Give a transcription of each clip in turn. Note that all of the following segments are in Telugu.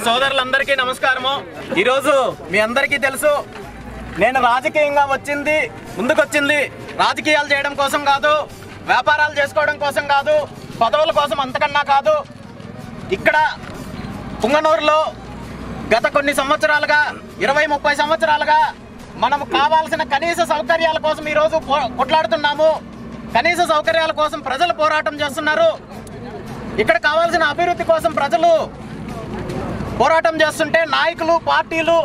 సోదరులందరికీ నమస్కారము। ఈరోజు మీ అందరికీ తెలుసు, నేను రాజకీయంగా ముందుకొచ్చింది రాజకీయాలు చేయడం కోసం కాదు, వ్యాపారాలు చేసుకోవడం కోసం కాదు, పదవుల కోసం అంతకన్నా కాదు। ఇక్కడ పుంగనూరులో గత కొన్ని సంవత్సరాలుగా 20-30 సంవత్సరాలుగా మనం కావాల్సిన కనీస సౌకర్యాల కోసం ఈరోజు కొట్లాడుతున్నాము। కనీస సౌకర్యాల కోసం ప్రజలు పోరాటం చేస్తున్నారు। ఇక్కడ కావాల్సిన అభివృద్ధి కోసం ప్రజలు పోరాటం చేస్తుంటే నాయకులు పార్టీలు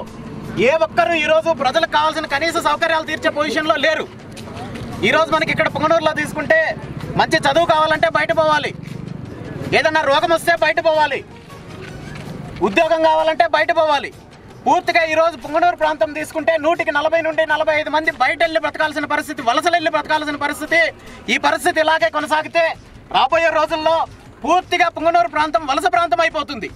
ఏ ఒక్కరు ఈరోజు ప్రజలకు కావాల్సిన కనీస సౌకర్యాలు తీర్చే పొజిషన్లో లేరు। ఈరోజు మనకి ఇక్కడ పుంగనూరులో తీసుకుంటే మంచి చదువు కావాలంటే బయట పోవాలి, ఏదన్నా రోగం వస్తే బయట పోవాలి, ఉద్యోగం కావాలంటే బయట పోవాలి। పూర్తిగా ఈరోజు పుంగనూరు ప్రాంతం తీసుకుంటే 100కి 40 నుండి 45 మంది బయట వెళ్ళి బ్రతకాల్సిన పరిస్థితి, వలసలు వెళ్ళి బ్రతకాల్సిన పరిస్థితి। ఈ పరిస్థితి ఇలాగే కొనసాగితే రాబోయే రోజుల్లో పూర్తిగా పుంగనూరు ప్రాంతం వలస ప్రాంతం అయిపోతుంది।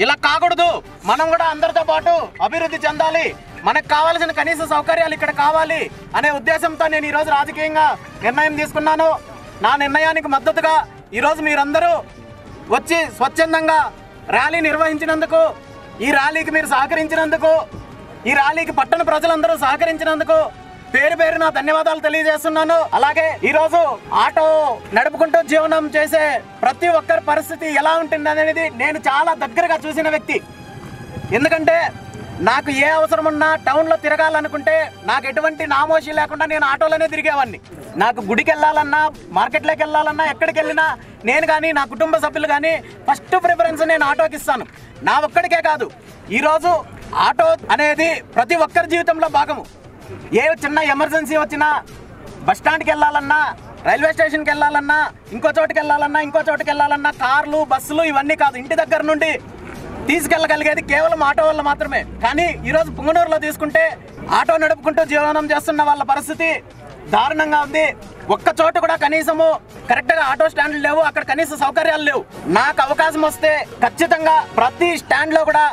ఇలా కాకూడదు, మనం కూడా అందరితో పాటు అభివృద్ధి చెందాలి, మనకు కావాల్సిన కనీస సౌకర్యాలు ఇక్కడ కావాలి అనే ఉద్దేశంతో నేను ఈరోజు రాజకీయంగా నిర్ణయం తీసుకున్నాను। నా నిర్ణయానికి మద్దతుగా ఈరోజు మీరందరూ వచ్చి స్వచ్ఛందంగా ర్యాలీ నిర్వహించినందుకు, ఈ ర్యాలీకి మీరు సహకరించినందుకు, ఈ ర్యాలీకి పట్టణ ప్రజలందరూ సహకరించినందుకు పేరు పేరున ధన్యవాదాలు తెలియజేస్తున్నాను। అలాగే ఈరోజు ఆటో నడుపుకుంటూ జీవనం చేసే ప్రతి ఒక్కరి పరిస్థితి ఎలా ఉంటుంది అనేది నేను చాలా దగ్గరగా చూసిన వ్యక్తి। ఎందుకంటే నాకు ఏ అవసరం ఉన్నా టౌన్లో తిరగాలనుకుంటే నాకు ఎటువంటి నామోషి లేకుండా నేను ఆటోలోనే తిరిగేవాడిని। నాకు గుడికి వెళ్ళాలన్నా, మార్కెట్లోకి వెళ్ళాలన్నా, ఎక్కడికి వెళ్ళినా నేను కానీ నా కుటుంబ సభ్యులు కానీ ఫస్ట్ ప్రిఫరెన్స్ నేను ఆటోకి ఇస్తాను। నా ఒక్కడికే కాదు, ఈరోజు ఆటో అనేది ప్రతి ఒక్కరి జీవితంలో భాగము। ఏ చిన్న ఎమర్జెన్సీ వచ్చినా, బస్టాండ్కి వెళ్ళాలన్నా, రైల్వే స్టేషన్కి వెళ్ళాలన్నా, ఇంకో చోటుకి వెళ్ళాలన్నా కార్లు బస్సులు ఇవన్నీ కాదు, ఇంటి దగ్గర నుండి తీసుకెళ్ళగలిగేది కేవలం ఆటో వల్ల మాత్రమే। కానీ ఈరోజు పుంగనూరులో తీసుకుంటే ఆటో నడుపుకుంటూ జీవనం చేస్తున్న వాళ్ళ పరిస్థితి దారుణంగా ఉంది। ఒక్క చోట కూడా కనీసము కరెక్ట్గా ఆటో స్టాండ్లు లేవు, అక్కడ కనీస సౌకర్యాలు లేవు। నాకు అవకాశం వస్తే ఖచ్చితంగా ప్రతి స్టాండ్లో కూడా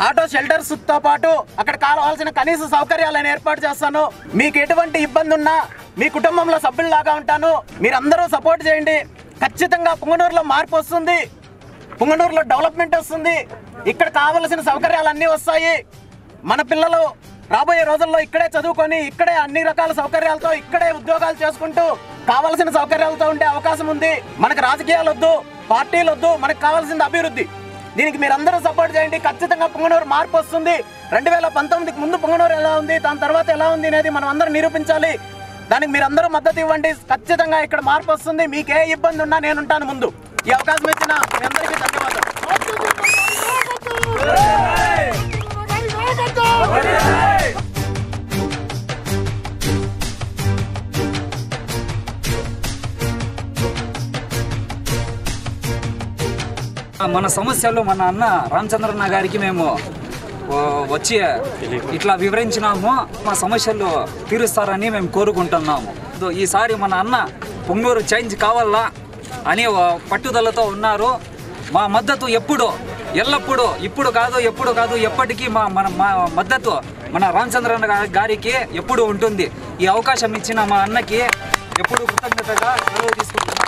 ఆటో షెల్టర్స్ తో పాటు అక్కడ కావాల్సిన కనీస సౌకర్యాలను ఏర్పాటు చేస్తాను। మీకు ఎటువంటి ఇబ్బంది ఉన్నా మీ కుటుంబంలో సభ్యుల్లాగా ఉంటాను, మీరందరూ సపోర్ట్ చేయండి। ఖచ్చితంగా పుంగనూరులో మార్పు వస్తుంది, పుంగనూరులో డెవలప్మెంట్ వస్తుంది, ఇక్కడ కావలసిన సౌకర్యాలన్నీ వస్తాయి। మన పిల్లలు రాబోయే రోజుల్లో ఇక్కడే చదువుకొని, ఇక్కడే అన్ని రకాల సౌకర్యాలతో ఇక్కడే ఉద్యోగాలు చేసుకుంటూ కావలసిన సౌకర్యాలతో ఉండే అవకాశం ఉంది। మనకు రాజకీయాలు వద్దు, పార్టీలు వద్దు, మనకు కావాల్సింది అభివృద్ధి। దీనికి మీరందరూ సపోర్ట్ చేయండి। ఖచ్చితంగా పుంగనూరు మార్పు వస్తుంది। 2019కి ముందు పుంగనూరు ఎలా ఉంది, దాని తర్వాత ఎలా ఉంది అనేది మనం అందరం నిరూపించాలి। దానికి మీరందరూ మద్దతు ఇవ్వండి, ఖచ్చితంగా ఇక్కడ మార్పు వస్తుంది। మీకు ఏ ఇబ్బంది ఉన్నా నేను ఉంటాను ముందు। ఈ అవకాశం ఇచ్చిన మీ అందరికీ ధన్యవాదాలు। మన సమస్యలు మన అన్న రామచంద్రన్న గారికి మేము వచ్చి ఇట్లా వివరించినాము, మా సమస్యలు తీరుస్తారని మేము కోరుకుంటున్నాము। ఈసారి మన అన్న పుంగనూరు చేంజ్ కావాలా అని పట్టుదలతో ఉన్నారు। మా మద్దతు ఎల్లప్పుడూ ఇప్పుడు కాదు ఎప్పటికీ మా మద్దతు మన రామచంద్రన్న గారికి ఎప్పుడు ఉంటుంది। ఈ అవకాశం ఇచ్చిన మా అన్నకి ఎప్పుడు కృతజ్ఞతగా సెలవు తీసుకుంటున్నాను।